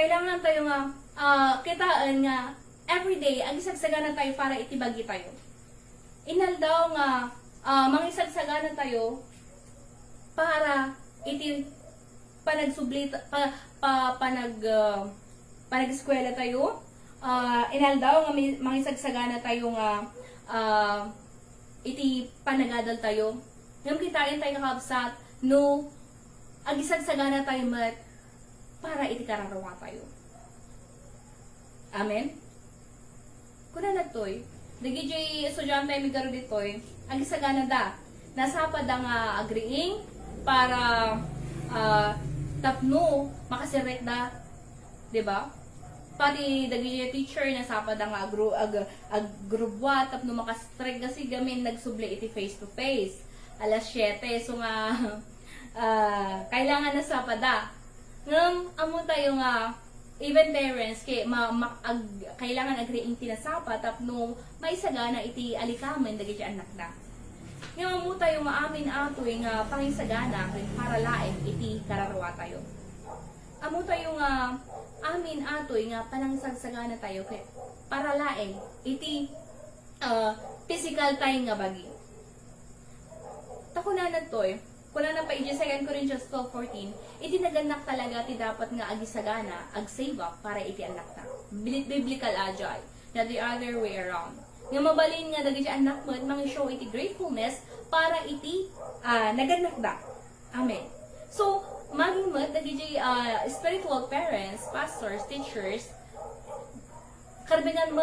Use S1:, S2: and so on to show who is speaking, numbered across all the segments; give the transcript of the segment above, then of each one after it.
S1: Kailangan tayo nga, kitaan nga, everyday, ang isagsagana tayo para itibagi tayo. Inal daw nga, mangisagsagana tayo para iti panagsubli, panag-eskwela tayo. Inal daw nga mangisagsagana tayo nga, iti panagadal tayo. Ngam kitain tayo kakabsat, no, agisagsagana tayo mat, para iti kararawa tayo. Amen? Kuna na to'y, nagijay estudyante mi garo dito'y, agisagana da, nasapad nga agreeing, para tapno, makasirek da, diba? Pati dagijay teacher, nasapad nga agrubwa, tapno makastrek kasi gamin nagsubli iti face to face. Alas 7, so nga, kailangan nasapad da. Ngam, amo tayo nga, even parents, kailangan agreeing tinasapa, tapno maisagana iti alikamen, dagi anak na. Ngam, amo tayo maamin atoy nga pangisagana, para laeng iti kararwa tayo. Amo tayo nga, amin atoy nga panangsagsagana tayo, para laeng iti physical tayo nga bagi. Takunan na to'y, kuna na pa iti 2 Corinthians 12:14, iti naganak talaga ti dapat nga agisagana, ag-save up para iti anak na. Biblical ajay, na the other way around. Nga mabalin nga dagi anak mo, mang-show iti gratefulness para iti naganak da. Amen. So, maging mo, dagi spiritual parents, pastors, teachers, karbinan mo,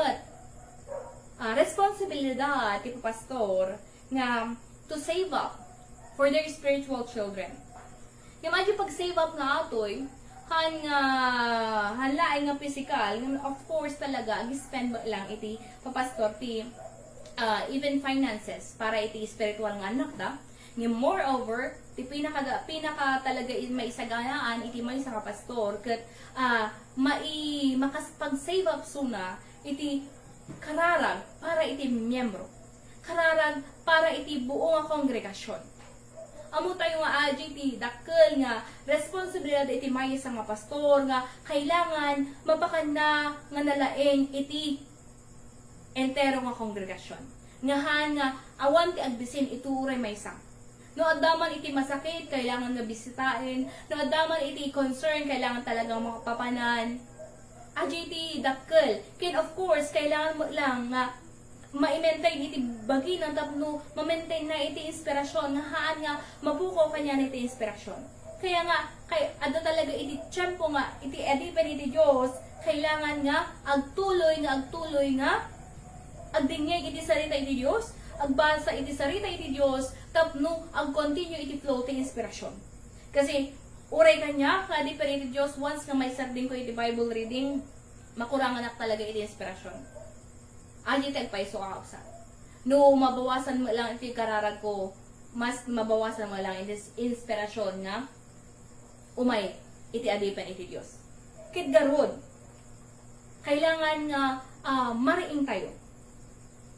S1: responsibilidad ti pastor nga to save up for their spiritual children. Yung medyo pag-save up nga atoy, hanlaay nga physical, of course talaga, ag-spend lang iti papastor ti even finances para iti spiritual nga anak da. Yung moreover, ti pinaka talaga maisaganaan iti may sa kapastor ket makapag-save up suna iti kararag para iti miyembro. Kararag para iti buong kongregasyon. Amo tayo nga AJT, dakkel nga responsibilidad iti may sa nga pastor nga kailangan mapakan na nga nalaeng iti entero nga kongregasyon. Ngahan nga awan ti agbisin ituray may sang. No adaman iti masakit, kailangan nga bisitain. No adaman iti concern, kailangan talagang makapapanan. AJT, dakkel. Ken of course, kailangan mo lang nga ma-maintain iti bagi ng tapno, ma-maintain na iti inspirasyon, nga haan nga mapuko kanya na iti inspirasyon. Kaya nga, ada talaga iti tiyempo nga, iti edipen iti Diyos, kailangan nga, agtuloy nga, agdingeg iti sarita iti Diyos, agbasa iti sarita iti Diyos, tapno, ag-continue iti floating inspirasyon. Kasi, uray kanya, ka-edipen iti Diyos, once nga may sarding ko iti Bible reading, makurangan na talaga iti inspirasyon. Adi tagpaiso ka kapsa. No, mabawasan mo lang iti kararag ko, mas mabawasan mo lang iti inspirasyon nga, umay, iti adipan iti Diyos. Kit garod, kailangan nga mariing tayo.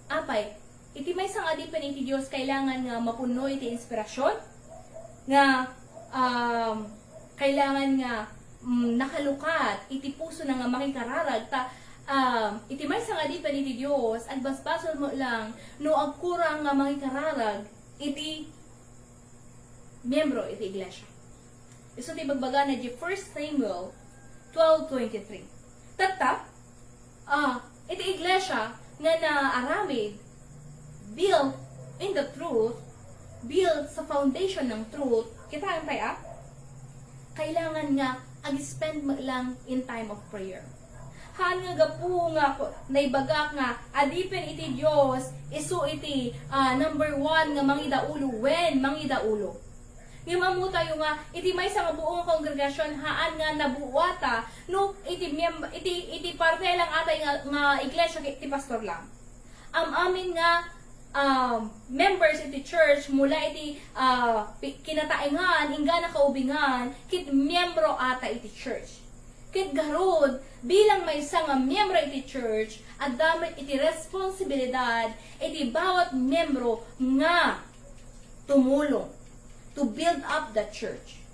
S1: Apay, iti may sang adipan iti Diyos, kailangan nga mapuno iti inspirasyon, nga kailangan nga nakalukat, iti puso na nga makikararag, iti may sang adipan iti Diyos, agbasbasol mo lang, no agkurang nga makikararag, iti miyembro iti iglesia. Iso ti bagbaga na di 1 Samuel 12:23. Tata, iti iglesia nga naaramid, built in the truth, built sa foundation ng truth, kita ang tayo, kailangan nga ag-spend mo lang in time of prayer. Han nga gapu nga naibagak nga adipen iti Dios isu iti number 1 nga mangidaulo when mangidaulo. Yung mamu tayo nga iti may sa buong kongregasyon haan nga nabuwata no iti parte lang atay nga iglesia iti pastor lang. Amin nga members iti church mula iti kinataengan ingga na kaubingan kit miyembro ata iti church. Kit garod, bilang may isang miyembro iti church, at damit iti responsibilidad, iti bawat miyembro nga tumulong to build up the church.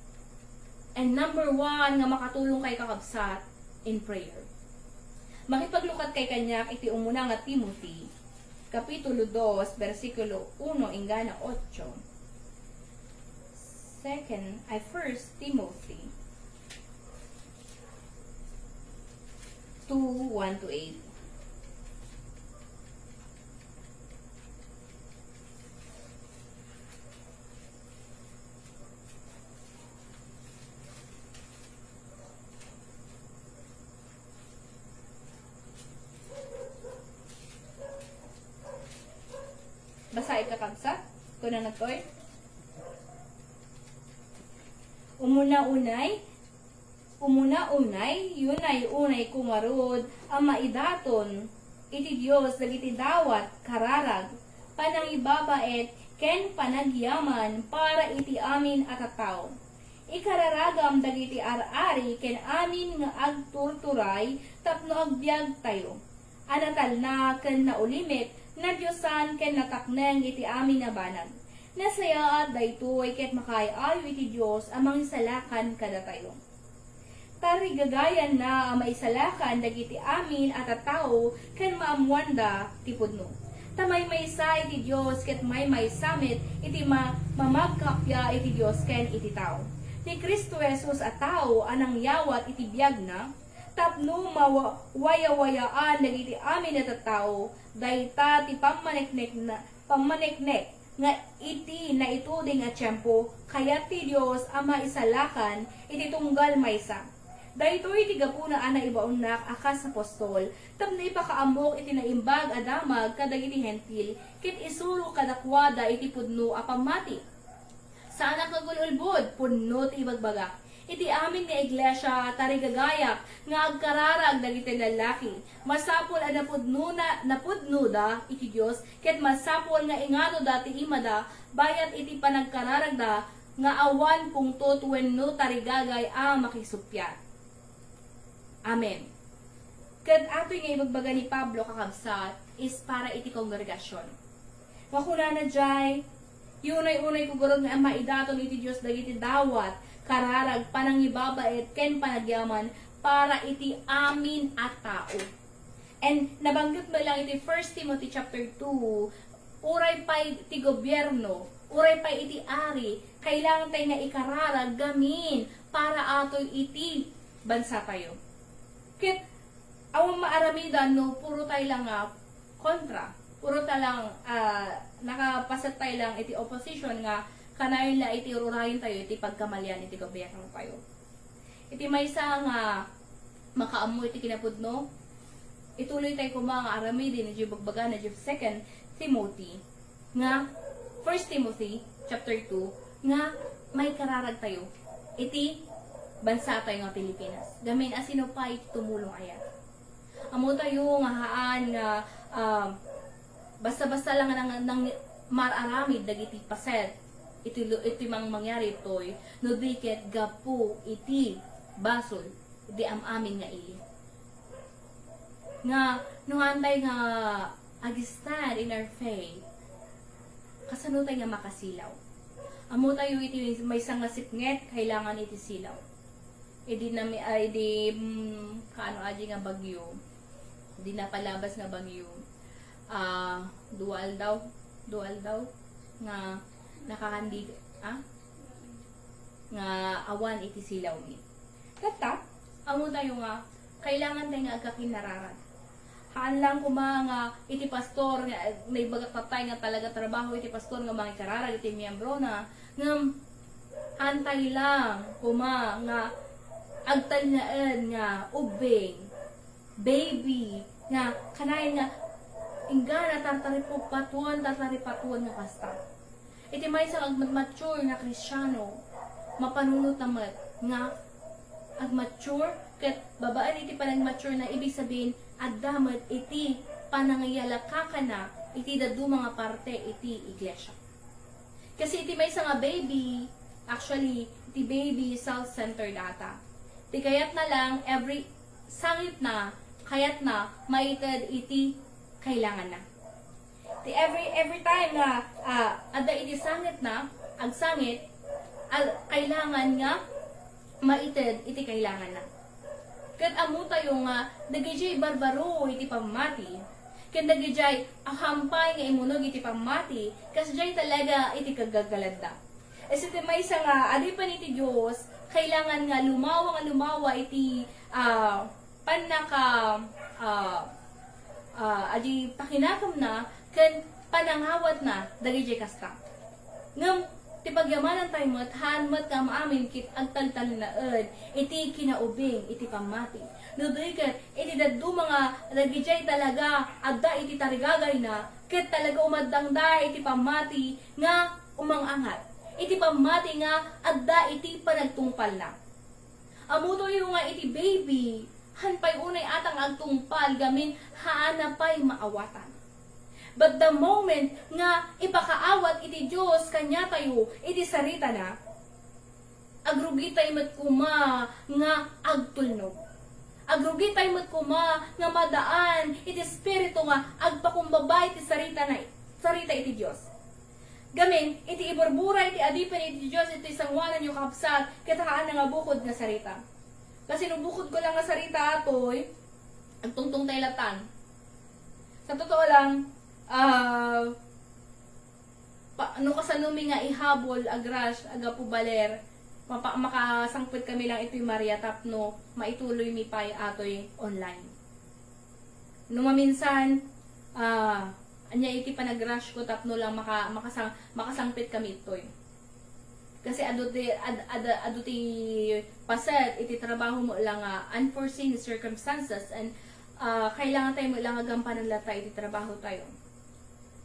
S1: And number 1 nga makatulong kay kakabsat, in prayer. Makipaglukat kay kanya iti umuna nga Timothy, Kapitulo 2, versikulo 1, ingana 8. Second, ay 1 Timothy 2, 1 to 8. Basa ikakagsa? Kung na nagtoy? Umuna-unay, yun ay unay kumarod, ang maidaton, iti Diyos, dagiti dawat, kararag, panangibabait, ken panagyaman, para iti amin at ataw. Ikararagam dagiti ar-ari, ken amin nga agturturay, tapno agbyag tayo. Anatal na, ken naulimit, na Diyosan ken natakneng iti amin na banag. Nasayaat daytoy ket makaayo iti Dios amang salakan kada tayo. Tari gagayan na ang maisalakan dagiti amin at a tao ken maamwanda ti pudno. Tamay maysa iti Dios ket may samit iti mamagkapya iti Dios ken iti tao. Ni Kristo Jesus a tao anang yawat iti biag na tapno mawaya-wayaan dagiti amin at a tao dayta ti pamaneknek nga iti na ituding at tiyempo kayat ti Dios ama isalakan iti tunggal maysa. Daytoy iti gapuna ana ibaunak akas apostol tapno ipakaamok iti naimbag adamag kadagiti hentil ket isuro kadakwada iti pudno a pamati. Saan ang kagululbod punno ti ibagbagak. Iti amin nga iglesia tarigagayak nga agkararag dagiti lalaki. Masapol a napudnuda iti Dios ket masapol nga ingano dati imada bayat iti panagkararag da nga awan pungtot wenno tarigagay a makisupyat. Amen. Ket atoy nga ibagbaga ni Pablo kakabsat is para iti kongregasyon. Makuna na jay yunay-unay kugurod nga maidaton iti Dios dagiti dawat kararag panangibabait ken panagyaman para iti amin at tao. And nabanggit mo lang iti 1 Timothy chapter 2, uray pa iti gobyerno, uray pa iti ari, kailangan tayo nga ikararag gamin para atoy iti bansa tayo. Kit awang maaramidan no puro tayo lang kontra, puro tayo lang nakapasat tayo lang iti opposition nga kanayon la iti ururayon tayo, iti pagkamalyan, iti gobyerno tayo. Iti maysa nga makaamoy iti kinapudno, ituloy tayo kumang arami din, iti bagbaga na 2 Timothy, nga 1 Timothy, chapter 2, nga may kararag tayo, iti bansa tayo nga Pilipinas. Gamin asino pa iti tumulong ayat. Amo tayo nga haan nga basta-basta lang nang mararamid dagiti paset, iti mang mangyari toy no diket gapu iti basol di amin nga ili nga no antay nga agistan in our faith kasano tayo nga makasilaw amo tayo iti may nga sipnget kailangan iti silaw edi na kaano aji nga bagyo di na palabas nga bagyo dual daw nga nakakandig nga awan iti silaw mi. Kata, amo tayo nga kailangan tayo nga agkakinararag. Haan lang nga iti pastor nga may bagak patay nga talaga trabaho iti pastor nga mga kararag iti miyembro na nga antay lang nga agtalnaan nga ubing baby nga kanay nga ingana tartaripatuan nga kasta. Iti may sa agmature nga Kristyano, mapanunot naman nga agmature, ket babaan iti panagmature na ibig sabihin, agdamat iti panangayalaka na iti dadu mga parte iti iglesia. Kasi iti may sa nga baby, actually, iti baby self-centered ata. Iti kayat na lang, every sangit na, kayat na, maited iti kailangan na. Every time na ada iti sangit na, agsangit, kailangan nga maited iti kailangan na. Kat amo tayo nga, nagijay barbaro iti pamati. Kat nagijay ahampay nga imunog iti pamati, kasjay talaga iti kagagalanda. Iti may isa nga, adi pa iti Diyos, kailangan nga lumawa iti panaka adi pakinakam na, kan panangawat na, dagijay kasta. Ngam, ti pagyamanan tayo mo't hanmat ka maamin kit agtaltal na iti kinaubing, iti pamati. Nuduikat, iti daddo mga nagijay talaga, adda iti tarigagay na, kit talaga umadangda iti pamati nga umangangat. Iti pamati nga, adda iti panagtungpal na. Amuto yung nga iti baby, hanpay unay atang agtungpal, gamin haana pa'y maawatan. But the moment nga ipakaawat iti Diyos kanya tayo, iti sarita na, agrugi tayo matkuma nga agtulnog. Agrugi tayo matkuma nga madaan, iti spirito nga agpakumbaba iti sarita na, sarita iti Diyos. Gamin, iti iburbura, iti adipan iti Diyos, iti sangwanan yung kapsat, kataan na nga bukod nga sarita. Kasi nung bukod ko lang nga sarita atoy, agtungtong tayo latan. Sa totoo lang, ano kasanumi nga ihabol agras agapubaler makasangpit kami lang ito'y Maria tapno maituloy mi pay atoy online no maminsan anya iti panagrush ko tapno lang makasangpit kami ito'y kasi aduti paset iti trabaho mo lang unforeseen circumstances and kailangan tayo mo lang agampanan latay iti trabaho tayo.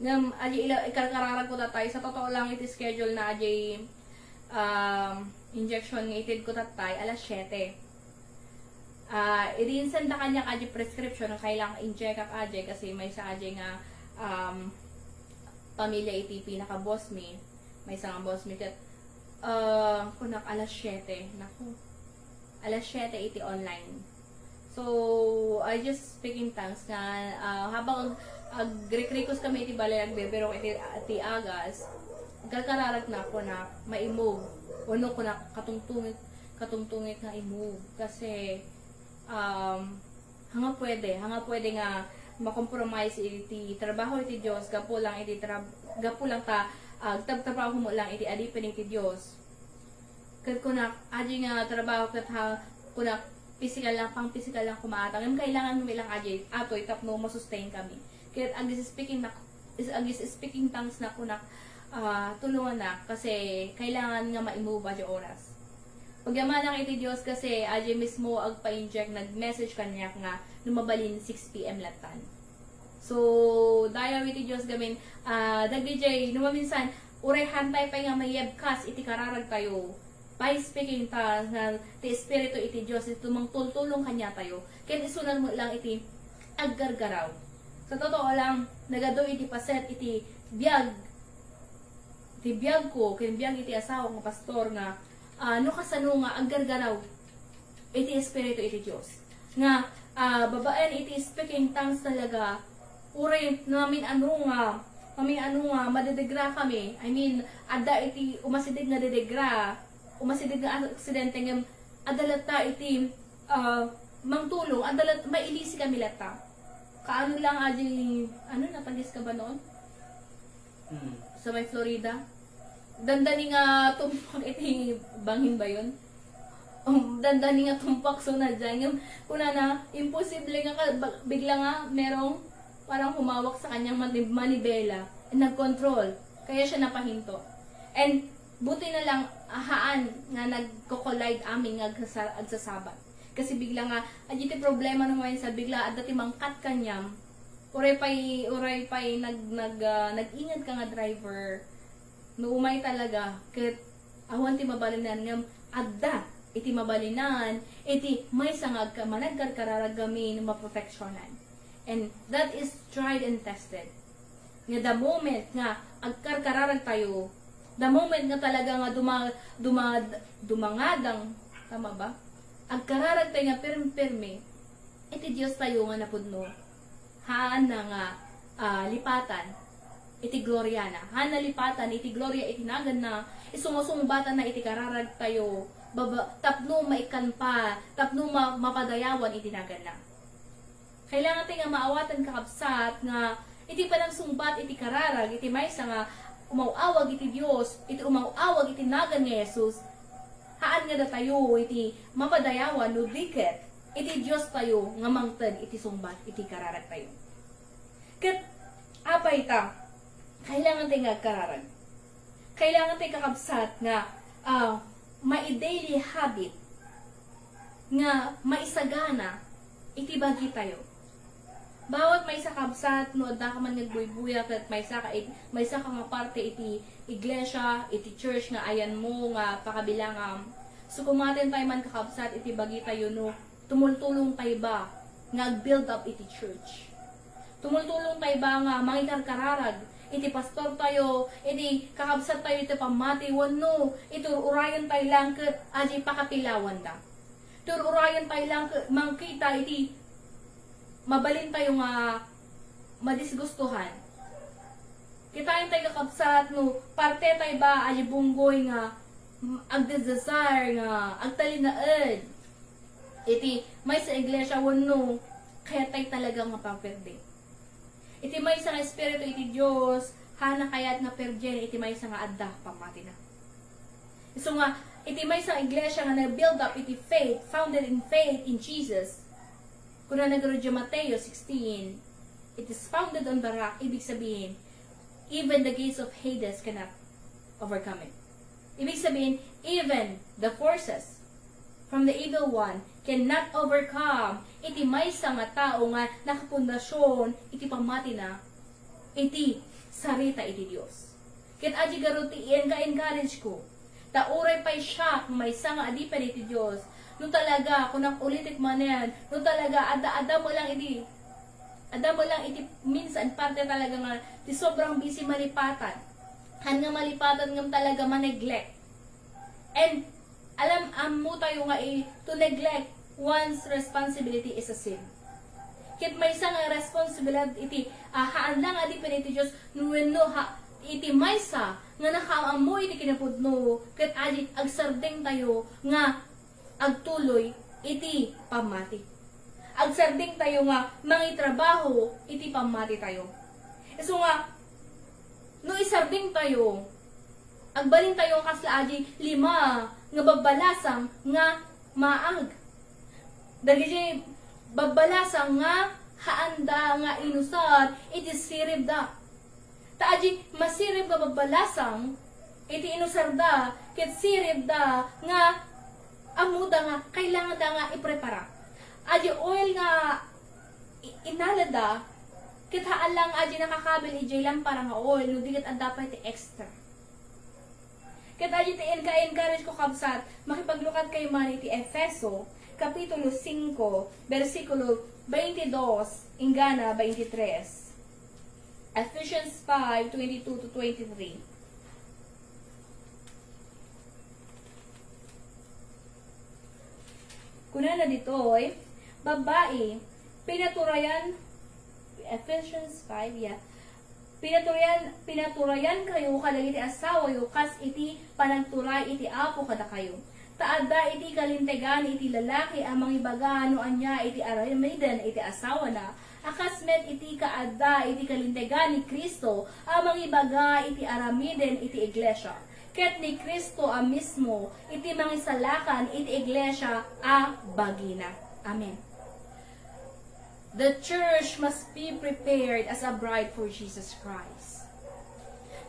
S1: Ngam, aji ikarararan ko tayo. Sa totoo lang, iti schedule na aji injection ng itid ko tatay, alas 7. Irinsan na kanya aji prescription ng kailangan inject kak aji kasi may sa aji nga pamilya iti pinaka-boss mi. May isang boss mi kat kunak alas 7. Naku, alas 7 iti online. So, I just speaking thanks nga habang agrikrikos kami iti balay nagbebero iti agas karkararag na ako na ma-move uno ko na katungtungit na i-move kasi hanga pwede nga makompromise iti trabaho iti Diyos gapo lang ta trabaho mo lang iti adipin iti Diyos kat kunak aji nga trabaho kat ha kunak physical lang kumaatang kailangan mo ilang aji atoy tapno masustain kami. Kaya agis speaking tongues na kunak tulungan na kasi kailangan nga ma-move aja oras. Pagyama lang iti Diyos kasi aja mismo agpa-inject nag-message kanya nga lumabalin 6 PM latan. So daya iti Diyos gamin dagdijay numaminsan uray hantay pa nga mayebkas iti kararag tayo. By speaking tongues nga ti espiritu iti Diyos iti tumangtultulong kanya tayo. Kaya isunan mo lang iti aggargaraw. Sa totoo lang, nagado iti paset iti biyag. Iti biyag ko, kaya biyag iti asawa ng pastor nga, no kasano nga, aggargaraw, iti espiritu iti Diyos. Nga, babaen iti speaking tongues talaga, uray namin ano nga, madedegra kami. I mean, ada iti umasidig nga dedegra, umasidig nga aksidente nga, adalata iti mangtulong, adalat, mailisi kami lata. Kaano lang aji, natagis ka ba noon? Sa may Florida? Dandani nga tumpak iti bangin ba yun? Dandani nga tumpak so na dyan. Kuna na, imposible nga bigla nga merong parang humawak sa kanyang manibela and nag-control. Kaya siya napahinto. And buti na lang haan nga nagko-collide aming agsasabat. Kasi bigla nga aditi problema naman sa bigla adati mangkat kanyam uray pay nag-ingat ka nga driver no umay talaga ket awan ti mabalinan ngam adda iti mabalinan iti may sangag ka managkarkararagamin maproteksyonan and that is tried and tested nga the moment nga agkarkararag tayo the moment nga talaga nga dumangadang tama ba agkararag tayo nga pirmi, iti Diyos tayo nga napudno. Haan na nga lipatan, iti gloria na. Haan na lipatan, iti gloria, iti nagan na, isumusumbatan na iti kararag tayo, tapno maikan pa, tapno mapadayawan iti nagana. Kailangan tayo nga maawatan kakabsat nga iti panang sumbat iti kararag, iti maysa nga umawawag iti Dios, iti umawawag iti nagan nga Jesus, haan nga da tayo iti mapadayawan no diket, iti Dios tayo nga mangted iti sumbat iti kararag tayo. Ket apay ta, kailangan tayo nga kararag. Kailangan tayo kakabsat nga mai-daily habit nga maisagana iti bagi tayo. Bawat may sa kabsat, no, adda ka man nagbuy-buyak, at may sa ka nga parte iti iglesia, iti church nga ayan mo, nga pakabilangam. So kumaten tayo man kakabsat, iti bagi tayo, no, tumultulong tayo ba, nga build up iti church. Tumultulong tayo ba nga, mangikarkararag, iti pastor tayo, iti kakabsat tayo, iti pamati, wano, iti urayan tayo lang, aji pakapilawan da. Iti urayan tayo lang, mangkita, iti mabalin tayo nga madisgustuhan. Kitain tayo kakabsat, no, parte tayo ba, aji bunggoy nga, agdesire nga, agtalinaed. Iti, may sa iglesia, wano, kaya tayo talaga nga pagperde. Iti may sa nga espiritu, iti Diyos, hana kayat nga perjen, iti may sa nga adda, pamati na. So nga, iti may sa iglesia nga na-build up, iti faith, founded in faith in Jesus. Kung na nagrodyo Mateo 16, it is founded on the rock, ibig sabihin, even the gates of Hades cannot overcome it. Ibig sabihin, even the forces from the evil one cannot overcome iti maysa nga tao nga nakapundasyon, iti pamati na, iti sarita iti Dios. Ket aji garuti iyan ka-encourage ko, tauray pa'y siya kung maysa nga adipan iti Dios, no talaga, kung ulitit man yan, no talaga, ada mo lang iti, minsan, parte talaga nga, di sobrang busy malipatan. Han nga malipatan nga talaga ma-neglect. And, mo tayo nga to neglect one's responsibility is a sin. Kit may isang responsibility iti, haan lang adi piniti Diyos, no, iti maysa, nga nakaamoy iti kinapudno, ket adi agsardeng tayo, nga, agtuloy iti pamati. Agsarding tayo nga mangitrabaho iti pamati tayo. So nga no isarding tayo, agbalin tayo kasla aji 5 nga babbalasang nga maag. Dagiti babbalasang nga haanda nga inusad iti sirib da. Ta aji masirib nga babbalasang iti inusarda ket sirib da nga amuda nga, kailangan da nga iprepara. Aji oil nga inalada, kitaan lang aji nakakabil ijay lang para nga oil, no digat ang dapat extra. Ket aji tiin ka-encourage ko kabsat, makipaglukat kayo man iti Efeso, Kapitulo 5, versikulo 22, ingana 23. Ephesians 5, 22-23. Kuna na dito babae, pinaturayan, Ephesians 5, yeah. Pinaturayan kayo kadagiti asawa yo kas iti panagturay iti apo kada kayo. Taadda iti kalintegan iti lalaki amang ibaga no anya iti aramiden iti asawa na. Akasmet iti kaadda iti kalintegan ni Kristo amang ibaga iti aramiden iti iglesia. Ket ni Kristo mismo iti mangisalakan iti iglesia a bagina. Amen. The church must be prepared as a bride for Jesus Christ.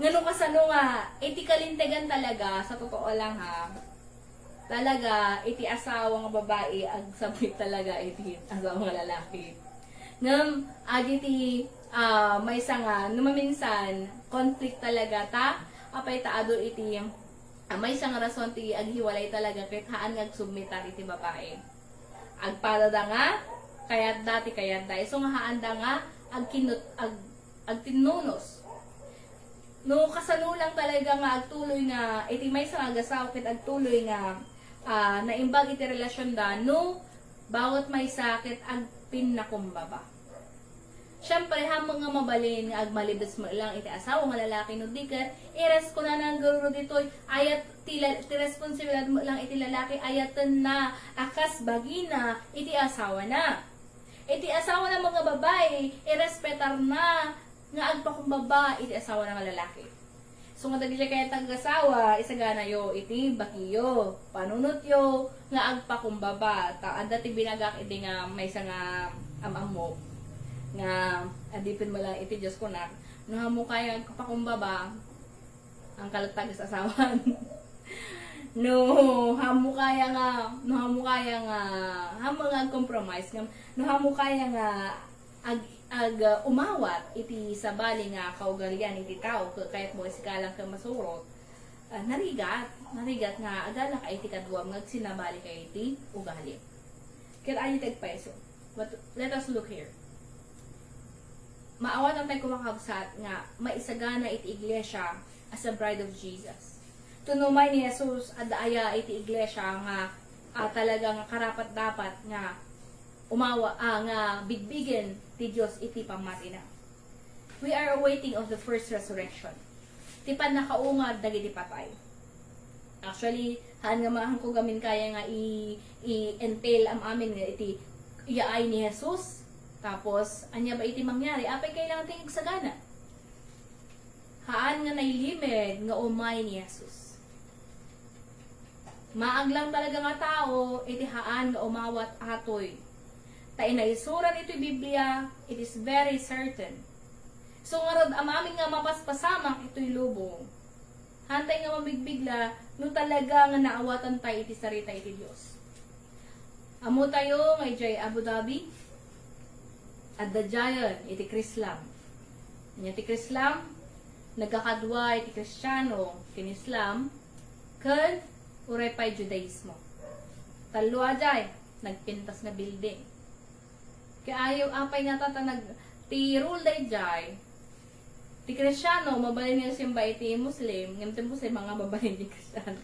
S1: Ngano kasano nga iti kalintegan talaga sa totoo lang ha. Talaga iti asawa nga babae ag sabit talaga iti asawa nga lalaki. Ngam agi ti may nga numaminsan conflict talaga ta apay taado iti may isang rason ti aghiwalay talaga ket haan nga submitar iti babae. Agpalada nga kayat dati kayat da. So nga haan da nga agtinunos. No kasano lang talaga nga agtuloy nga iti may isang agasaw ket agtuloy nga naimbag iti relasyon da no bawat may sakit ag pinakumbaba. Siyempre, hamang nga mabalin nga agmalibes mo lang iti asawa nga lalaki no diket, ires ko na nang garo dito, ayat ti responsibilidad mo lang iti lalaki, ayatan na akas bagina iti asawa na. Iti asawa na mga babae, irespetar na nga agpakumbaba iti asawa na nga lalaki. So nga dagi kaya tag-asawa, isagana yo iti bakiyo, panunot yo nga agpakumbaba. Ta adda ti binagak iti nga may nga amam mo nga adipin mo lang iti Diyos ko na no mo kaya pakumbaba ang kalatag sa asawan. no hamo kaya nga hamo nga compromise nga no hamo kaya nga umawat iti sabali nga kaugalian iti tao kahit mo isikalang ka masurot narigat nga agala ka iti kadwam nga sinabali ka iti ugali. Kaya ayo tagpaiso. But let us look here. Maawat ang tayo kumakabsat nga maisagana iti iglesia as a bride of Jesus. Tunumay ni Jesus adaya iti iglesia nga talagang karapat dapat nga umawa nga bigbigin ti Dios iti pamati na. We are awaiting of the first resurrection. Ti pan nakaungad dagiti patay. Actually, haan nga mahang ko gamin kaya nga i-entail am amin nga iti iyaay ni Jesus. Tapos, anya ba iti mangyari? Apay kailangan tingig sagana. Haan nga nailimid nga umay ni Jesus. Maaglang talaga nga tao, iti haan nga umawat atoy. Tayo na isuran ito Biblia, it is very certain. So nga rod, amamin nga mapaspasamak ito'y lubong. Hantay nga mabigbigla, no talaga nga naawatan tayo iti sarita iti Diyos. Amo tayo ngay Jay Abu Dhabi, at the giant iti Krislam. Iti Krislam, nagkakadwa iti Kristiyano, kinislam, kan urepay Judaismo. Talo ajay, nagpintas na building. Kaya ayaw apay nga tatanag, ti rule day jay, ti Kristiyano, mabalin nga simba iti Muslim, ngayon Muslim, mga mabalin ti Kristiyano.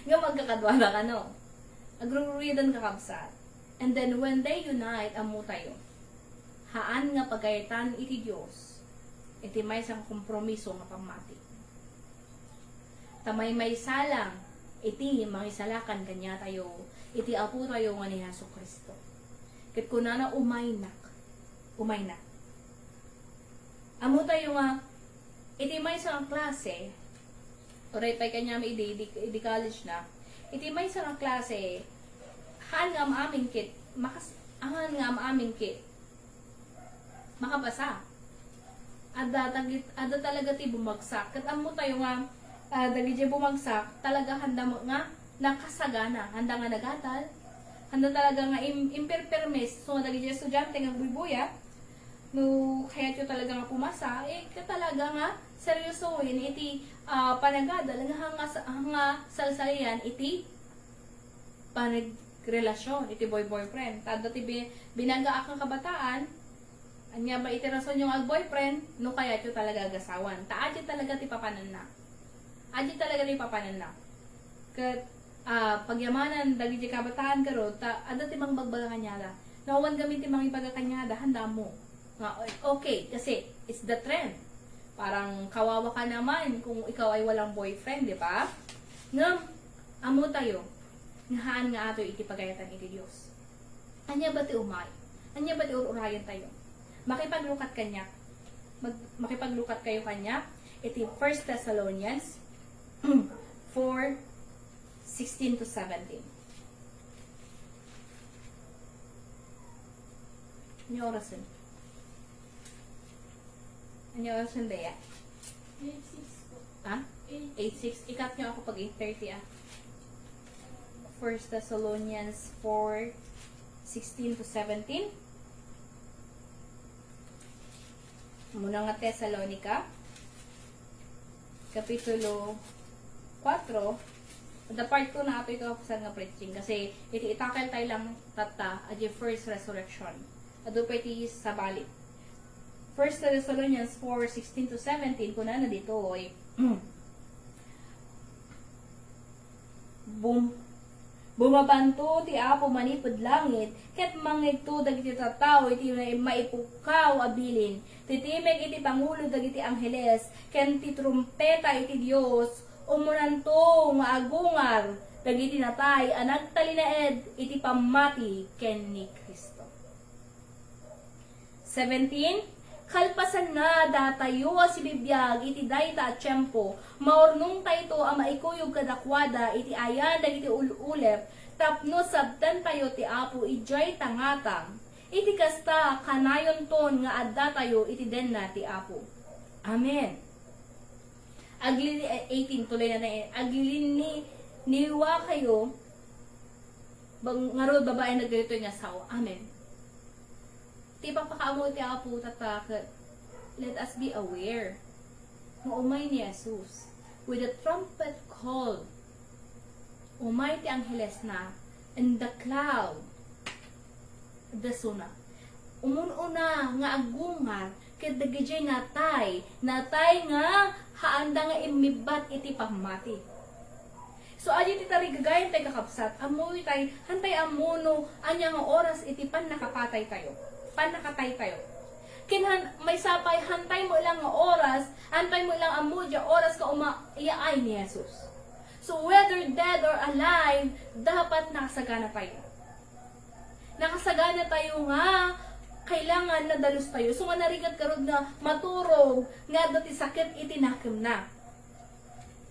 S1: Nga magkakadwa na ka, no? Agruridan kakabsat. And then, when they unite, amo tayo. Haan nga pagayatan iti Diyos, iti may isang kompromiso nga pamati. Tamay may salang, iti mangisalakan kanya tayo, iti apo tayo nga ni Hesu Kristo. Kat kunana umay na. Amo tayo nga, iti may isang klase, oray tayo kanya may idi college na, iti may isang klase, haan nga maamin kit, makabasa. Ada talaga ti bumagsak. Kat amo tayo nga, dagiti bumagsak, talaga handa mo nga nakasagana, handa nga nagatal, handa talaga nga imperpermis. So, dagiti estudyante nga bubuya, no kaya ito talaga nga pumasa, talaga nga seryosoin iti panagadal nga salsalian iti panagrelasyon, iti boyfriend. Tado ti binaga akang kabataan, anya ba iti rason yung ag-boyfriend, no kaya ito talaga agasawan. Aji talaga ti papanan na. Kat pagyamanan, dagiti kabataan karo, ada ti mang bagbaga kanyada. Nawan gamit ti mang ibaga kanyada, handa mo. Okay, kasi it's the trend. Parang kawawa ka naman kung ikaw ay walang boyfriend, di ba? Nga, amo tayo, ngahaan nga ato iti pagayatan iti Diyos. Anya ba ti umay? Anya ba ti ururayan tayo? Makipaglukat kayo kanya, iti 1 Thessalonians 4:16 to 17. Ano orasan? Ano orasan ba yan?
S2: 8:6 po.
S1: Ha? 8:6. Ikat nyo ako pag 8:30 1 Thessalonians 4:16 to 17. Muna nga Thessalonica, Kapitulo 4, the part 2 na ito kapasan nga preaching. Kasi itakal tayo lang tata at yung first resurrection. Ado pa iti sa balik. 1 Thessalonians 4:16 to 17, kuna na dito ay Bumabanto ti Apo manipod langit, ket mangegto dagiti tattao iti maipukaw abilin. Titimeg iti pangulo dagiti angheles, ken ti trumpeta iti Dios, umunanto nga agungar dagiti natay anag talinaed iti pamati ken ni Kristo. 17. Kalpasan na datayo si bibiyag iti dayta at tiyempo, maornong tayo ang maikuyog kadakwada iti ayan dagiti ululep, tapno sabtan tayo ti Apo ijay tangatang, iti kasta kanayon ton nga adda tayo iti den na ti Apo. Amen. Aglin 18 tuloy na aglin niwa kayo ngaro babae na ganito nga sao. Amen. Ti papakaamo ti Apo tatakot. Let us be aware. Umay ni Jesus. With a trumpet call. Umay ti angheles na. And the cloud. The suna. Umununa nga agungar. Kadagajay natay. Natay nga haanda nga imibat iti pamati. So, ayo ti tari gagayin tayo kakapsat. Amoy tayo. Hantay amuno. Anya nga oras iti pan nakapatay tayo. Panakatay tayo. Kinhan may sapay hantay mo lang nga oras, hantay mo lang amudya oras ka iyaay ni Jesus. So whether dead or alive, dapat nakasagana tayo. Nakasagana tayo nga kailangan na dalus tayo. So nga narigat karod nga maturog nga dati sakit itinakim na.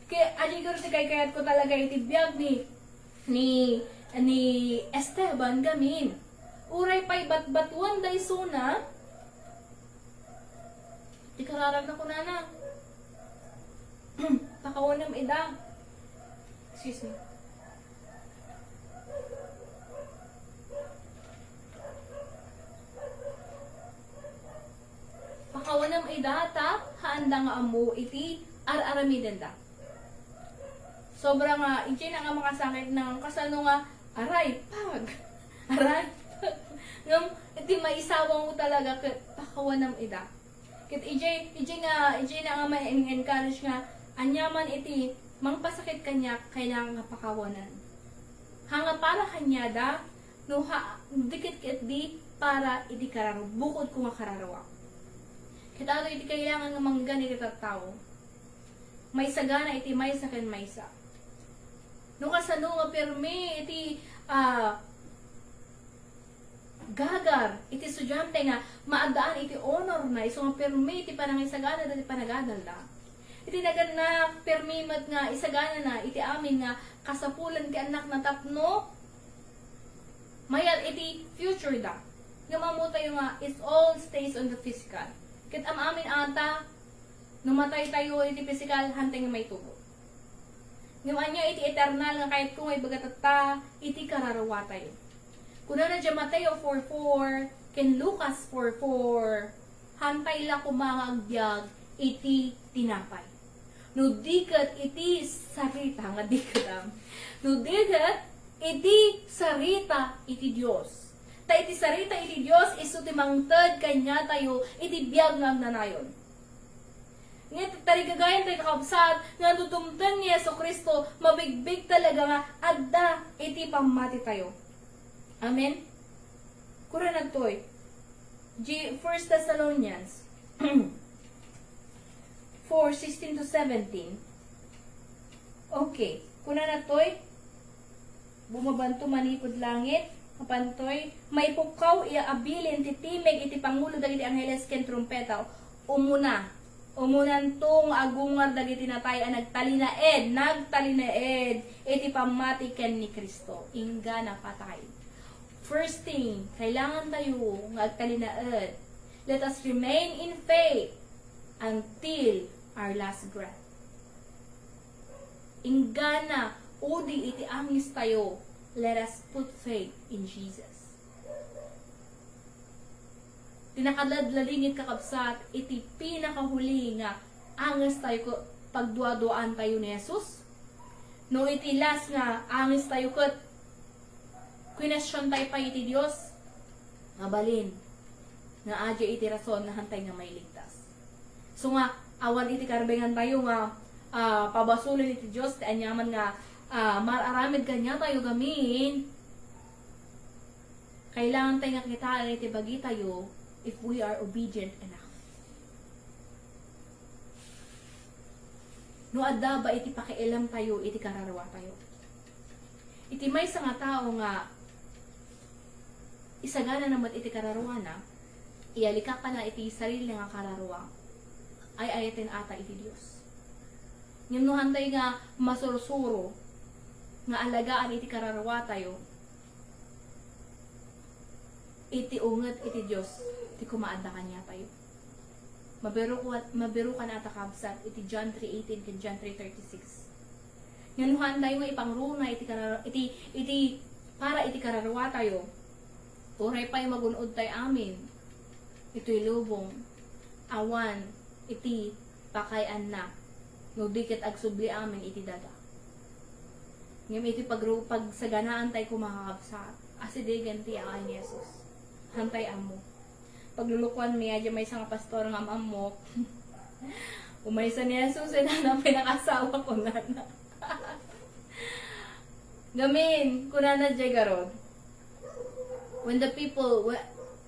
S1: Kaya aji garo si kayat ko talaga itibiyag ni Esteban gamin. Uray pa'y batbatuan day suna. Di kararag na ko na. Pakawanam ida. Excuse me. Pakawanam ida ta, haanda nga amu iti ar-aramiden da. Sobrang nga, iti na nga makasakit ng kasano nga, aray, pag. Aray, ngam iti maisawang mo talaga ket pakawanam ida. Ket ije na nga may encourage nga anyaman iti mangpasakit kanya kailangan nga pakawanan. Hanga para kanya da no dikit ket di para iti kararo bukod ko nga kararawa. Ket ato iti kailangan nga manggan iti tattao. May sagana iti maysa ken maysa. No kasano nga permi iti gagar, iti estudyante nga, maadaan iti honor na, iso nga permi, iti panangisagana na, iti panagadal na. Iti nagan na, permimat nga, isagana na, iti amin nga, kasapulan ti anak na tapno, mayat iti future da. Nga mamutayo nga, it all stays on the physical. Kit am amin ata, numatay tayo iti physical, hanteng may tubo. Nga anya iti eternal nga, kahit kung ay bagatata, iti kararawa tayo. Kuna na dyan Mateo 4:4, ken Lucas 4:4, hantay la kumangag biyag iti tinapay. No dikat iti sarita nga dikat no dikat iti sarita iti Dios. Ta iti sarita iti Dios isu ti mangted kanya tayo iti biyag nga nanayon. Ngayon, tarigagayan tayo kakabsat, nga tutumten ni Yeso Kristo, mabigbig talaga nga, adda iti pamati tayo. Amen? Kura nagtoy. 1 Thessalonians 4:16-17. Okay. Kuna nagtoy, bumabanto manipod langit, kapantoy, may pukaw iaabilin titimig iti pangulo dagiti angheles ken trumpeta, umunan tong agungar dagiti natay nagtalinaed iti pamati ken ni Kristo. Ingga na patay. First thing, kailangan tayo nga agtalinaed. Let us remain in faith until our last breath. Ingana, udi iti angis tayo. Let us put faith in Jesus. Tinakadladlalingit kakabsat, iti pinakahuli nga angis tayo ko pagduaduan tayo ni Jesus. No iti last nga angis tayo ko kwinestyon tayo pa iti Diyos, mabalin, nga adya iti rason na hantay nga may ligtas. So nga, awan iti karbengan tayo nga pabasulin iti Diyos, ti anyaman nga mararamid kanya tayo gamin. Kailangan tayo nga kita iti bagi tayo if we are obedient enough. No adda ba iti pakialam tayo, iti kararwa tayo. Iti may sa nga tao nga isagana naman iti kararwa na, ialika ka na iti sarili nga kararwa, ay ayatin ata iti Diyos. Yung nuhantay nga masursuro, nga alagaan iti kararwa tayo, iti unget iti Diyos, iti kumaanda kanya tayo. Mabiru ka na atakabsat, iti John 3:18 ken John 3:36. Yung nuhantay nga ipangruna para iti kararwa tayo, uray pa'y magunod tayo amin, ito'y lubong, awan, iti pakayan na, no dikit agsubli amin iti dada. Ngayon iti pagsaganaan tayo kumakakabsat, asidigan ti ang ni Jesus. Hantay amo. Paglulukuan niya, dyan may isang pastor nga mamok. Umaysa ni Jesus, na pinakasawa ko na. Gamin, kunana dyan garod. When the people,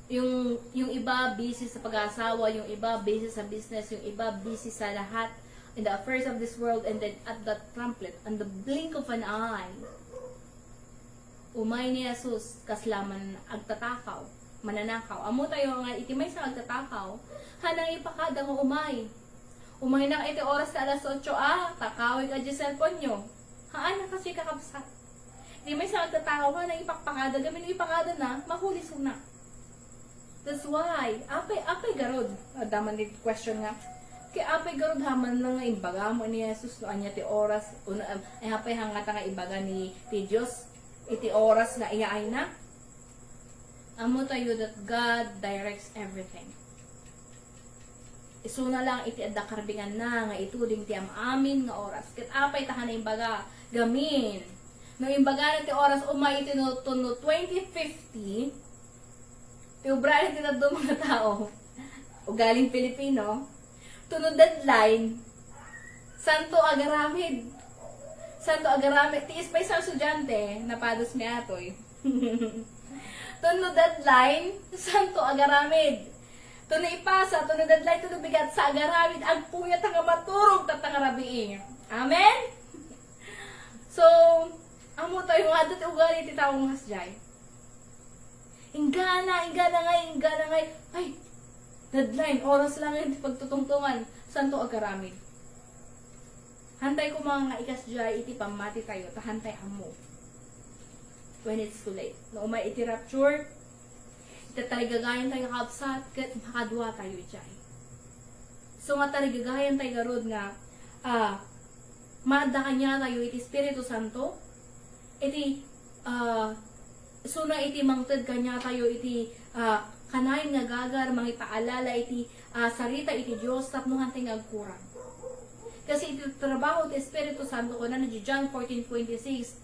S1: yung iba busy sa pag-asawa, yung iba busy sa business, yung iba busy sa lahat, in the affairs of this world, and then at that trumpet, on the blink of an eye, umay ni Jesus, kaslaman agtatakaw, mananakaw. Amo tayo nga itimay sa agtatakaw, hanang ipakada nga umay. Umay na iti oras sa alas 8, takawig ka dyan cellphone nyo. Haan na kasi kakabsat. Itimay sa agtatakaw, hanang ipakpakada, gamin ipakada na, mahuli suna. That's why, apay garod. Daman dito question nga, kaya apay garod haman lang nga imbaga mo ni Jesus, no anya ti oras, ay apay hangata nga imbaga ni Diyos, iti oras nga iyaay na. Amo tayo that God directs everything. Isuna lang iti adda karbingan na nga ituding ti amin nga oras. Ket apay tahan na imbaga gamin. No imbaga ti oras umay iti no 2050. Ti ubra ti nadto mga tao. Ugaling Pilipino. Tunod deadline. Santo agaramid. Santo agaramid. Tiis pa isang estudyante napados mi atoy. Tuno deadline, santo agaramid. Tuno ipasa, tuno deadline, tuno bigat sa agaramid, ang puyat nga maturog tatangarabiing. Amen? So, amo tayo nga dati ugali ti taong hasjay. Ingana ngay, ay, deadline, oras lang yung pagtutungtungan, santo agaramid. Hantay ko mga ikasjay, iti pamati tayo, tahantay amo. When it's too late. No umay iti rapture, iti taligagayan tayo kakabsat, kat makadwa tayo ijay. So nga taligagayan tayo garod nga, maadda kanya tayo iti Espiritu Santo, iti, suna iti mangted kanya tayo iti, kanayin nga gagar, mangipaalala iti, sarita iti Diyos, tapnuhan tayo agkurang. Kasi iti trabaho iti Espiritu Santo ko na John 14:26,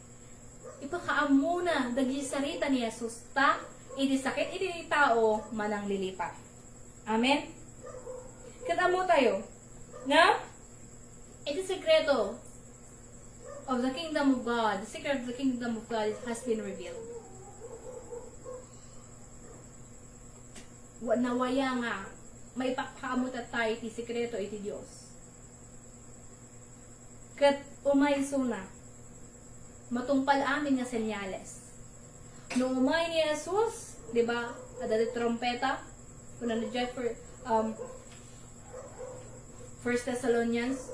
S1: ipakaam na dagi sarita ni Jesus ta iti sakit iti tao manang lilipat. Amen. Kadamo tayo na iti sekreto of the kingdom of God, the secret of the kingdom of God has been revealed. Nawaya nga may ipakaamot tayo iti sekreto iti Dios. Kat umayso na matungpal amin nga senyales. Nung umay ni Jesus, di ba, adali trompeta, kuna na dyan for 1 Thessalonians,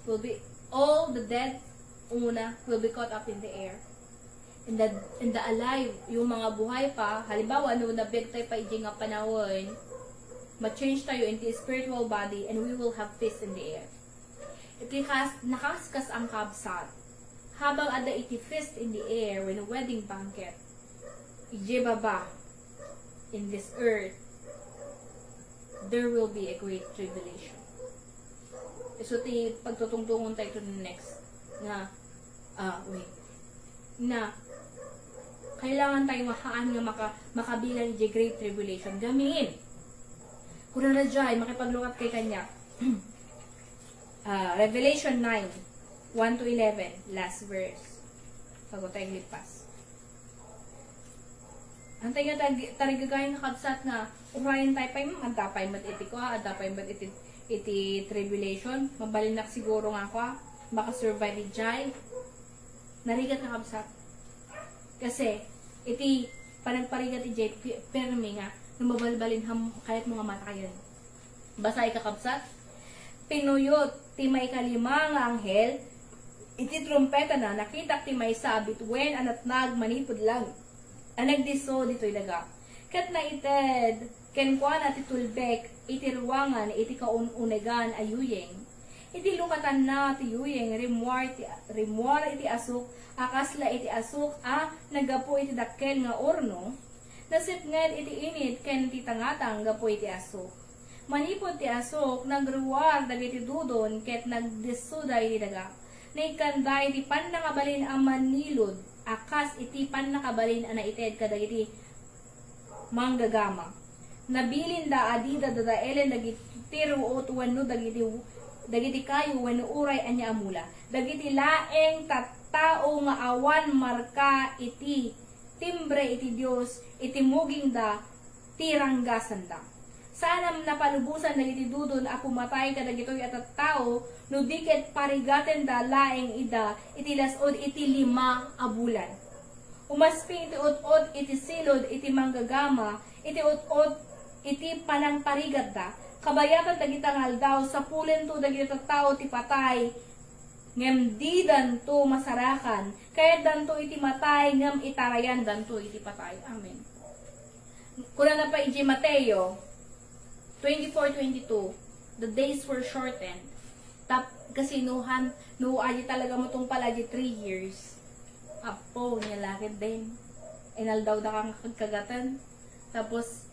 S1: will be, all the dead, una, will be caught up in the air. And the alive, yung mga buhay pa, halimbawa, nung nabig tayo pa iji nga panahon, ma-change tayo into a spiritual body, and we will have peace in the air. Itikas, nakaskas ang kabsat, habang ada iti feast in the air when a wedding banquet, ijebaba in this earth, there will be a great tribulation. So, pagtutungtungon tayo to the next na, na kailangan tayo mahaan nga makabilang di great tribulation. Gamiin. Kung na dyan, makipaglukat kay kanya. Revelation 9. 1 to 11, last verse. Bago tayong lipas. Antay nga tarigagay nga kabsat nga urayan tayo pa yung antapay mat iti ko antapay mat iti tribulation. Mabalinak siguro nga ko makasurvive di jay. Narigat nga kabsat. Kasi iti panagparigat iti jay permi nga numabalbalin kahit mga mata kayo. Basa ikakabsat. Pinuyot ti may kalima nga anghel iti trumpeta na nakita ti may sabit wen anat nagmanipod lang. Anag diso dito'y daga. Kat na ited ken kwa na ti tulbek iti ruangan iti kaununegan ayuyeng. Iti lukatan na ti yuyeng rimuar iti asuk akasla iti asuk nagapu iti dakkel nga orno. Nasipngan iti init ken ti tangatang gapu iti asuk. Manipod ti asok, nagruwar dagiti dudon, ket nagdisuda iti daga. Naikanda iti pan nakabalin ang manilod, akas iti pan nakabalin ang naited kadagiti manggagama. Nabilin da adida dadaelen dagiti tiruot wano dagiti kayo wano uray anya amula. Dagiti laeng tattao nga awan marka iti timbre iti Dios, iti muging da tiranggasan da. Sanam napalubusan dagiti dudon a pumatay kadagitoy at tao no diket parigaten da laeng ida iti lasod iti 5 a bulan. Umasping iti ut iti silod iti manggagama iti ut iti panangparigat da kabayatan dagiti aldaw sa pulen to dagiti tao ti patay ngem di danto masarakan kayat danto iti matay ngem itarayan danto iti patay. Amen. Kuna na pa iti Mateo 24:22, the days were shortened. Kasi no aji talaga mo tong pala 3 years. Apo, niya lakit din. Inaldaw da kang kagatan. Tapos,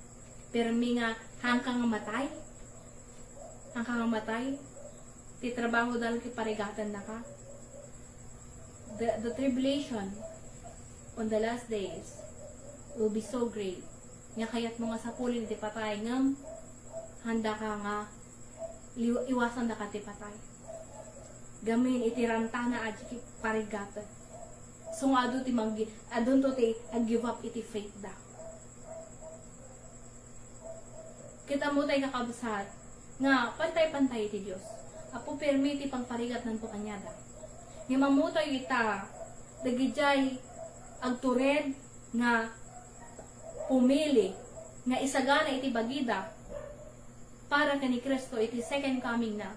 S1: permi nga, hangkang matay. Hangkang matay. Titrabaho dahil kiparigatan na ka. The tribulation on the last days will be so great. Nga kayat mo nga sa pulin ti patay ngam handa ka nga iwasan na ka ti patay. Gamin itiranta na aji parigatan. So nga ado ti adon to ti give up iti faith da. Kita mo tayo kakabsat nga pantay-pantay ti Dios. Apo permi ti pangparigat nanto kanyada. Nga mamutay ita dagijay agtured nga pumili nga isagana iti bagida para kani Kristo iti second coming na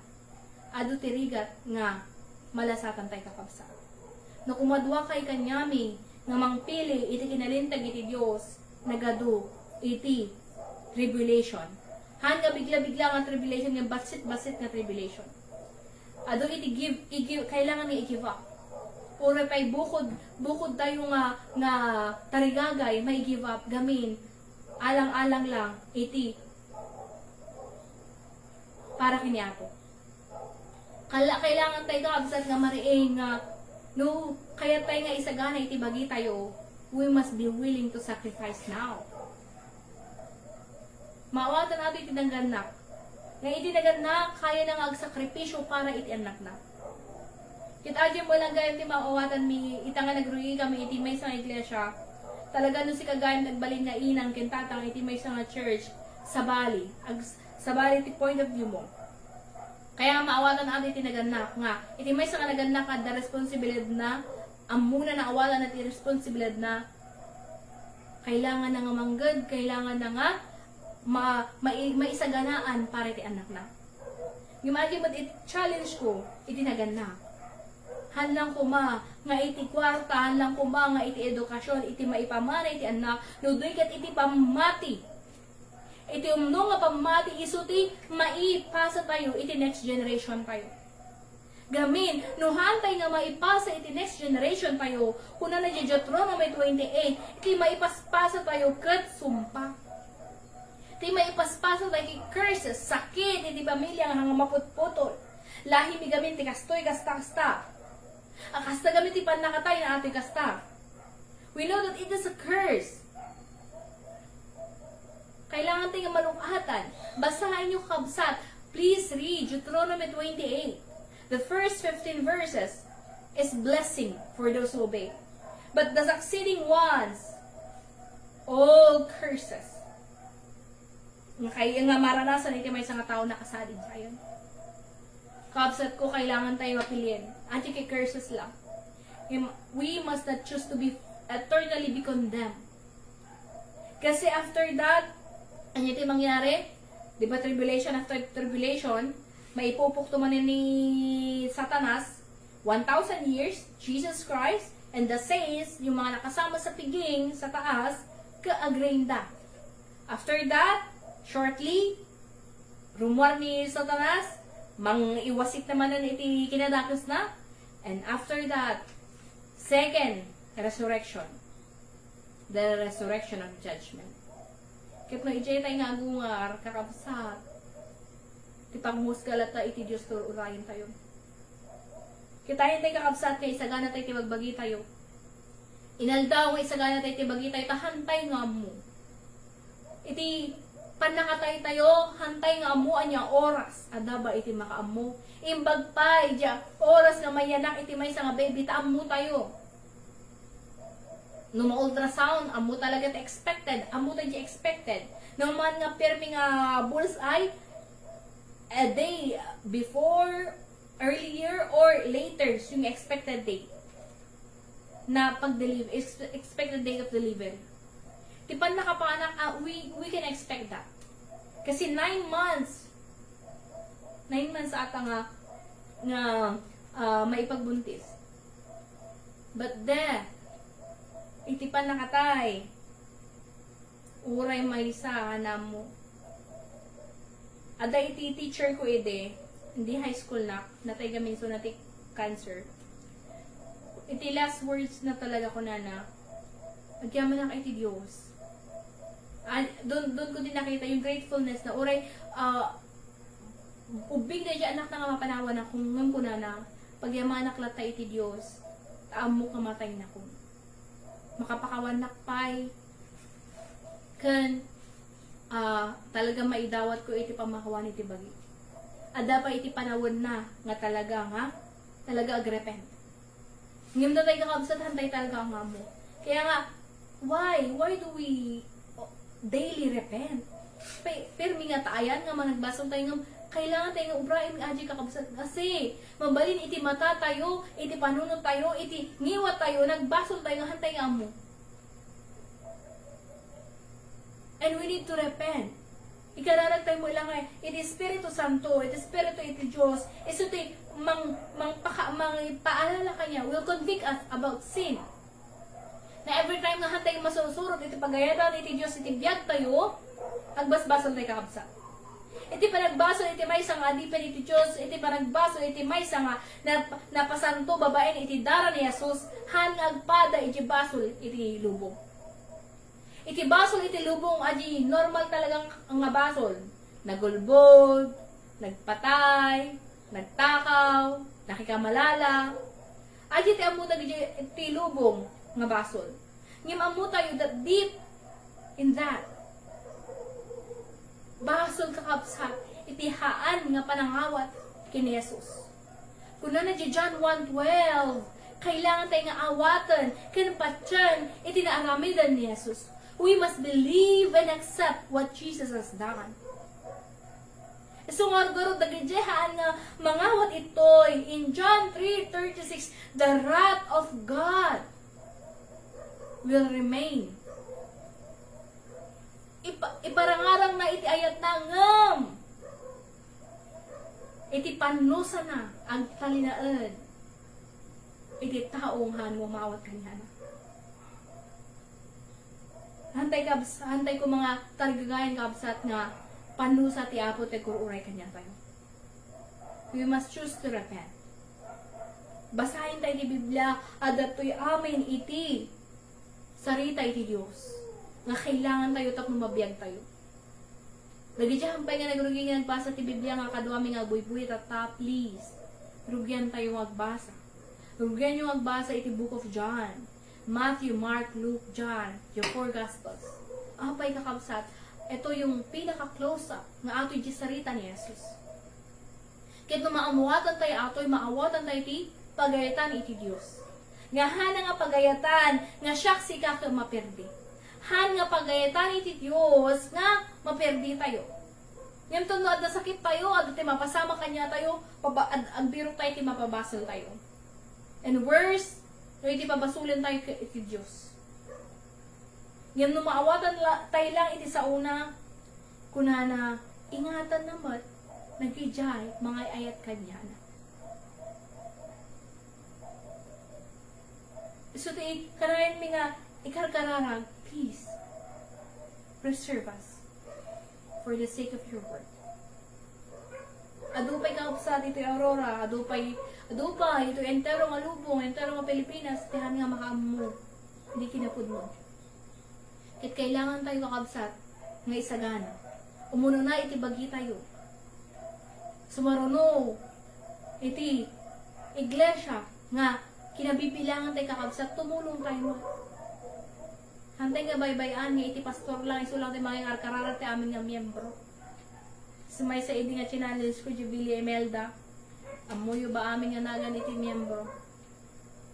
S1: adu tirigat nga malasatan tay kakabsa. No kumadwa kay kanyami nga mangpili iti kinalintag iti Dios nagadu iti tribulation. Hanga bigla-bigla nga tribulation nga basit-basit nga tribulation. Adu iti give kailangan ni i-give up. Puro pay bukod tayo nga tarigagay may give up gamin alang-alang lang iti para kiniato. Kailangan tayo kakabsat nga mariing nga no kaya tayo nga isagana iti bagi tayo, we must be willing to sacrifice now. Maawatan nato iti naganak. Nga iti naganak kaya nang agsakripisyo para iti anak na. Kita mo lang gayon ti maawatan mi ita nga nagrugi kami iti may sa iglesia. Talaga no si kagayon nagbalin nga inang kintatang iti may sa nga church sa Bali. Sa bali ti point of view mo. Kaya maawatan natin iti naganak nga. Iti may sa naganak at the responsibilidad na amuna na awalan at irresponsibilidad na kailangan na nga manggad, kailangan na nga maisaganaan para iti anak na. Yung mo challenge ko, iti naganak. Hanlang kuma nga iti kwarta, hanlang kuma nga iti edukasyon, iti maipamana iti anak, nudoy kat iti pamati. Iti umno nga pamati isuti maipasa tayo iti next generation tayo. Gamin, nuhantay nga maipasa iti next generation tayo, kuna na di Deuteronomy 28, iti maipaspasa tayo kat sumpa. Iti maipaspasa tayo iti curses, sakit, iti pamilya nga maputputol. Lahi mi gamin ti kastoy kasta-kasta. Akasta gamin ti panakatay na ati kasta. We know that it is a curse. Kailangan tayo malukatan. Basahin niyo kabsat. Please read Deuteronomy 28. The first 15 verses. is blessing for those who obey. But the succeeding ones, all curses. Nga maranasan iti may isang tao na kasadin sa ayon. Kabsat ko, kailangan tayo mapiliin. Anti kay curses lang. We must not choose to be eternally be condemned. Kasi after that, ano ito mangyari? Di ba tribulation after tribulation, maipupukto man ni Satanas, 1,000 years, Jesus Christ, and the saints, yung mga nakasama sa piging, sa taas, ka-agrain da. After that, shortly, rumor ni Satanas, mang-iwasit naman na iti kinadakos na, and after that, second, resurrection. The resurrection of judgment. Kaya na ijay tayo nga agungar, kakabsat. Ti pangmusgalata iti Diyos to urayin tayo. Kaya tayo tayo kakabsat, kaya isagana tayo ti magbagi tayo. Inaldaw nga isagana tayo ti bagi tayo, tahantay nga mo. Iti panakatay tayo, hantay nga mo anya oras. Ada ba iti makaamo? Imbag pa, ija oras nga mayanak iti may nga baby, taam mo tayo. Nung ma-ultrasound, amo talaga expected. Amo tayo expected. Nung man nga pirmi nga bullseye, a day before, earlier, or later, yung expected date na pag-deliver, expected date of delivery. Tipan nakapanganak, we can expect that. Kasi 9 months ata nga maipagbuntis. But then, iti pa nakatay. Uray may isa, hanam mo. Ada iti teacher ko ide, hindi high school na, natay gamin so nati cancer. Iti last words na talaga ko na agyaman na iti Diyos. Doon ko din nakita yung gratefulness na uray, ubig na dyan anak na nga mapanawa na kung ngam ko na pagyaman naklata iti Diyos, taam mo kamatay na ko. Makapakawanak pay kan talaga maidawat ko iti pamakawan iti bagi. Ada pa iti panawon na nga talaga agrepent. Ngim na tayo kakabsat, hantay talaga nga mo. Kaya nga, why do we daily repent? Pirmi nga taayan nga managbasong tayo nga kailangan tayo nga ubrahin nga aji kakabsat kasi mabalin iti mata tayo, iti panunod tayo, iti ngiwat tayo, nagbasol tayo nga hantay nga mo. And we need to repent. Ikararag tayo mo ilang iti Espiritu Santo, iti Espiritu iti Diyos, iso iti paalala kanya, will convict us about sin. Na every time nga hantay masusurot, iti pagayadan, iti Diyos, iti biyag tayo, agbasbasol tayo kakabsat. Iti panagbaso iti may nga adipen iti Diyos, iti panagbaso iti may nga napasanto babaen iti dara ni Jesus, hanagpada iti basol iti lubong. Iti basol iti lubong aji normal talagang nga basol. Nagulbod, nagpatay, nagtakaw, nakikamalala. Aji ti amuta iti lubong nga basol. Ngim amuta you that deep in that basol kakabsat, itihaan nga panangawat kini Jesus. Kuna na di John 1:12, kailangan tayo nga awatan, kinapatyan, itinaaramidan ni Jesus. We must believe and accept what Jesus has done. So nga garo dagidyahan nga mangawat itoy in John 3:36, the wrath of God will remain. Iparangarang na iti ayat na ngam. Iti panusa na ang talinaan. Iti taong hanmo mawat kanya na. Hantay ko mga tarigagayan kabsat nga panusa ti Apo te kururay kanya tayo. We must choose to repent. Basahin tayo di Biblia, adatoy amin iti sarita iti Diyos. Nga kailangan tayo tapno mabiyag tayo. Nagidyahan pa nga nagrugi nga nagbasa ti Biblia nga kaduami nga buy-buy tata, please. Rugyan tayo magbasa. Rugyan nyo magbasa iti Book of John. Matthew, Mark, Luke, John. Yung 4 Gospels. Apay kakabsat. Ito yung pinaka-close up nga ato yung sarita ni Jesus. Kahit maamuwatan tayo ato'y maawatan tayo ti pagayatan iti Dios. Nga hana nga pagayatan nga siya si ka maperdi. Han nga pagayatan iti Dios nga maperdi tayo. Ngem tuno adda sakit tayo, adda ti mapasama kanya tayo, agbiro tayo ti mapabasol tayo. And worse, no iti pabasulin tayo iti Dios. Ngem no maawatan tayo lang iti sa una, kunana ingatan namat nagkijay mga ayat kanya na. So, kanayan mi nga, ikarkararag, please, preserve us for the sake of your word. Adupay ka sa dito Aurora, adupay, ito entero nga lubong, entero nga Pilipinas, tihan nga makamu, hindi kinapud mo. Kit kailangan tayo kakabsat, nga isagana. Umuno na, iti bagi tayo. Sumaruno, iti iglesia, nga, kinabibilangan tayo kakabsat, tumulong tayo. Hantay nga baybayan nga iti pastor lang, iso lang tayo mga karararat tayo amin nga miyembro. Sumay sa idi nga channels ko, Jubilee Emelda, amuyo ba amin nga nagan iti miyembro.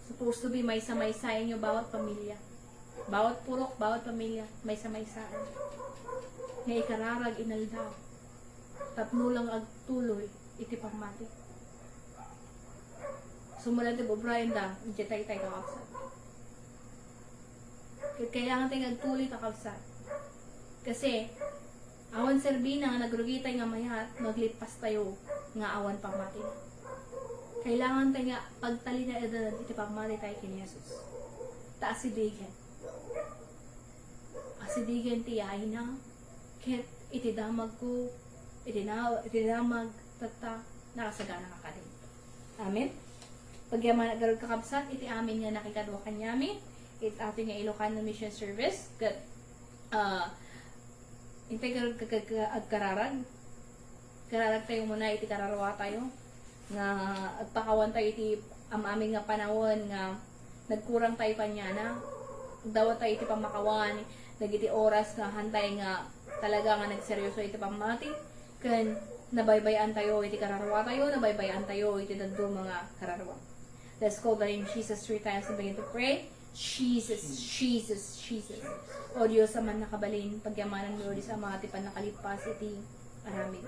S1: Supposed to be may samay-sayan nyo bawat pamilya. Bawat purok, bawat pamilya, may samay-sayan. Nga ikararag inaldaw. Tapno lang agtuloy, iti pagmati. Sumulat po Brian da, hindi tayo kakabsat. Kailangan tayo nagtuloy kakabsat. Kasi, awan serbina nga nagrugi tayo nga mayat, maglipas tayo nga awan pamati. Kailangan tayo nga pagtali na edad, iti pagmati tayo kini Jesus. Taasidigan. Asidigan tiyay na, kit iti damag ko, iti damag tata, nakasagana ka din. Amen? Pagyaman agarod kakabsat, iti amin nga nakikadwa kanyami, it ating nga Ilocano Mission Service, kat, intay garod kararag tayo muna, iti kararawa tayo, nga agpakawan tayo iti aming nga panahon, nga nagkurang tayo kanyana, dawat tayo iti pamakawan, nagiti oras nga hantay nga talaga nga nagseryoso iti pamati, kan nabaybayan tayo, iti kararawa tayo, nabaybayan tayo, iti dando mga kararawa. Let's call the name Jesus 3 times and begin to pray. Jesus, Jesus, Jesus. O Diyos, sa man nakabalin, pagyamanan mo di sa mga tipan nakalipas, iti aramid.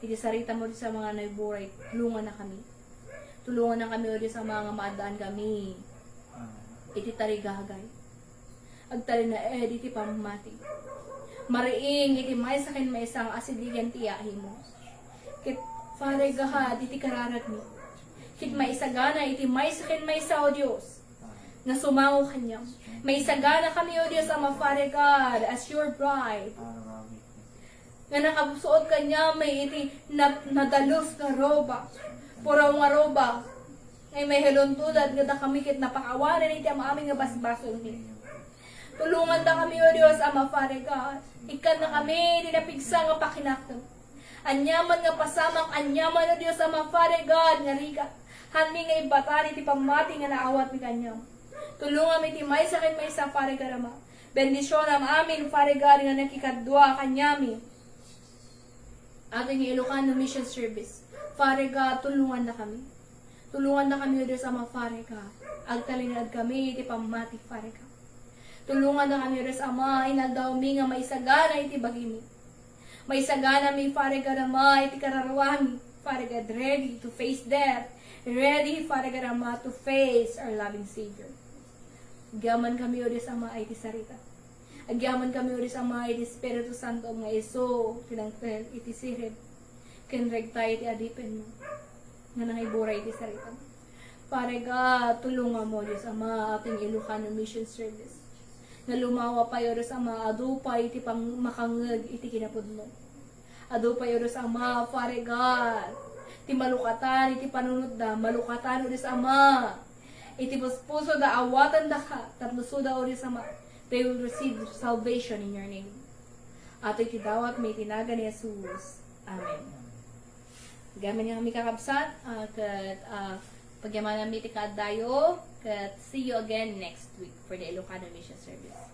S1: Iti sarita mo di sa mga naiburay, tulungan na kami. Tulungan na kami o di sa mga maadaan kami. Iti tarigagay. Agtali na iti pamati. Mariing, iti may sakin may isang asidigan tiyahin mo. Kit farigahad, iti kararat mi. Kit may isagana, iti may sakin may isa o Diyos. Na sumango kanya. May isagana kami o Diyos ang mafarigad as your bride. Nga nakabusuot kanya, may iti nadalos na roba. Puraw nga roba. Ngay may helontudad, nga da kami kit napakawanan iti ang aming nga basbason ni. Tulungan da kami o Diyos ang mafarigad. Ikan na kami, dinapigsa nga pakinakto. Anyaman nga pasamang, anyaman o Diyos ang mafarigad nga riga. Hanmi nga ibatan iti pamati nga naawat mi kanyam. Tulungan mi ti may sakin may isa farigad ama. Bendisyon am amin farigad nga nakikadwa kanyami. Ating Ilocano Mission Service. Farigad, tulungan na kami. Tulungan na kami o Diyos ama farigad. Agtalinad kami iti pamati farigad. Tulungan na kami o Diyos ama inaldaw mi nga maisagana iti bagimi. Maisagana mi farigad ama iti kararwami. Farigad ready to face death. Ready, Father God, Ama, to face our loving Savior. Agyaman kami o Diyos Ama ay iti sarita. Agyaman kami o Diyos Ama ay iti Espiritu Santo nga iso, pinangtel, iti sirib. Kenreg tayo iti adipen mo. Nga nangiburay iti sarita. Father God, tulungan mo Diyos Ama ating Ilocano Mission Service. Nga lumawa pa o Diyos Ama, adupay iti pang makangag iti kinapod mo. Adupay o Diyos Ama, Father God, iti malukatan, iti panunod da, malukatan o Diyos Ama. Iti puso da, awatan da ka, tapnuso da o Diyos Ama. They will receive salvation in your name. At iti dawat may tinaga ni Jesus. Amen. Gaman yung kami kakabsat, kat pagyaman namin iti kaadayo, kat see you again next week for the Ilocano Mission Service.